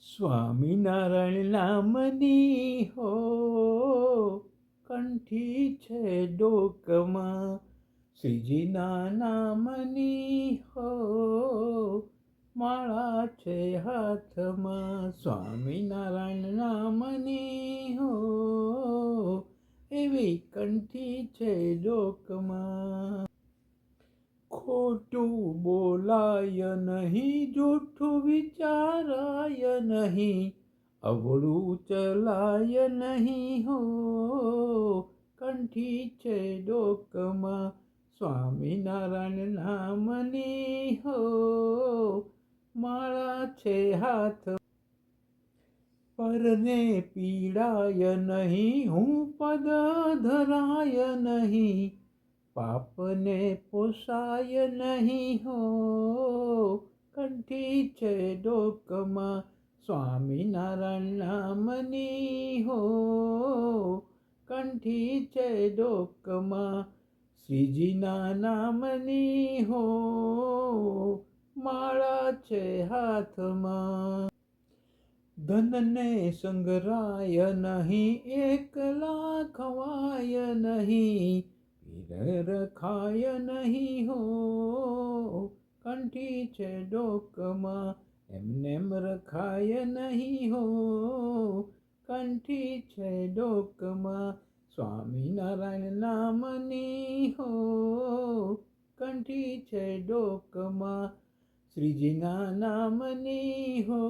સ્વામિનારાયણ નામની હો કંઠી છે ડોકમાં, શ્રીજીના નામની હો માળા છે હાથમાં. સ્વામિનારાયણ નામની હો એવી કંઠી છે ડોકમાં. ખોટું બોલાય નહીં, જૂઠું વિચારાય નહીં, અવળું ચલાય નહીં હો કંઠી છે ડોકમાં. સ્વામિનારાયણ નામની હો માળા છે હાથ. પરને પીડાય નહીં, હું પદ ધરાય નહીં, પાપને પોસાય નહીં હો કંઠી છે ડોકમાં. સ્વામિનારાયણ નામની હો કંઠી છે ડોકમાં. શ્રીજીના નામની હો માળા છે હાથમાં. ધનને સંગરાય નહીં, એકલા ખવાય નહીં, રખાય નહીં હો કંઠી છે ડોકમાં. એમનેમ રખાય નહીં હો કંઠી છે ડોકમાં. સ્વામિનારાયણ નામની હો કંઠી છે ડોકમાં. શ્રીજીના નામની હો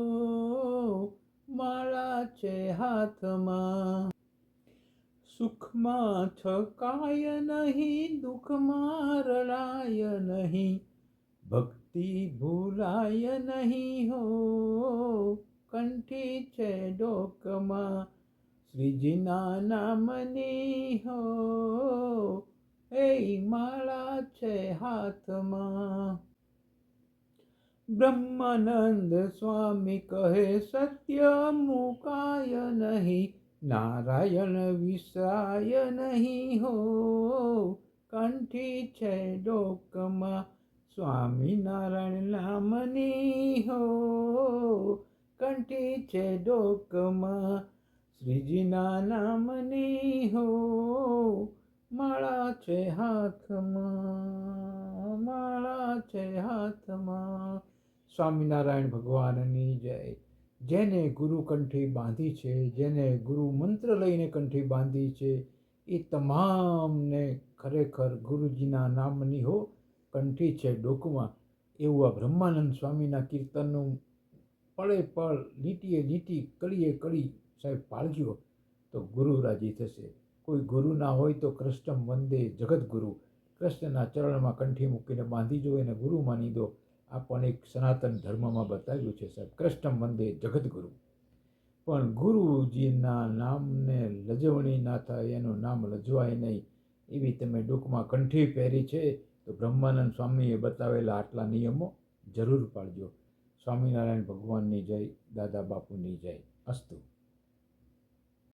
માળા છે હાથમાં. સુખમાં છકાય નહીં, દુઃખમાં રડાય નહીં, ભક્તિ ભૂલાય નહીં હો કંઠી છે ડોકમાં. શ્રીજીના નામની હો એ માળા છે હાથમાં. બ્રહ્માનંદ સ્વામી કહે સત્ય મુકાય નહીં, નારાયણ વિસરાય નહીં હો કંઠી છે ડોકમાં. સ્વામિનારાયણ નામની હો કંઠી છે ડોકમાં. શ્રીજીના નામની હો માળા છે હાથમાં, માળા છે હાથમાં. સ્વામિનારાયણ ભગવાનની જય. જેને ગુરુ કંઠી બાંધી છે, જેને ગુરુ મંત્ર લઈને કંઠી બાંધી છે, એ તમામને ખરેખર ગુરુજીના નામની હો કંઠી છે ડોકમાં. એવું આ બ્રહ્માનંદ સ્વામીના કીર્તનનું પળે પળ, લીટીએ લીટી, કળીએ કળી સાહેબ પાળજો તો ગુરુ રાજી થશે. કોઈ ગુરુ ના હોય તો કૃષ્ણ વંદે જગદગુરુ, કૃષ્ણના ચરણમાં કંઠી મૂકીને બાંધી જો, એને ગુરુ માની દો. આ પણ એક સનાતન ધર્મમાં બતાવ્યું છે સાહેબ, કૃષ્ણ વંદે જગદગુરુ. પણ ગુરુજીના નામને લજવણી ના થાય, એનું નામ લજવાય નહીં, એવી તમે ડોકમાં કંઠી પહેરી છે તો બ્રહ્માનંદ સ્વામીએ બતાવેલા આટલા નિયમો જરૂર પાળજો. સ્વામિનારાયણ ભગવાનની જય, દાદા બાપુની જય. અસ્તુ.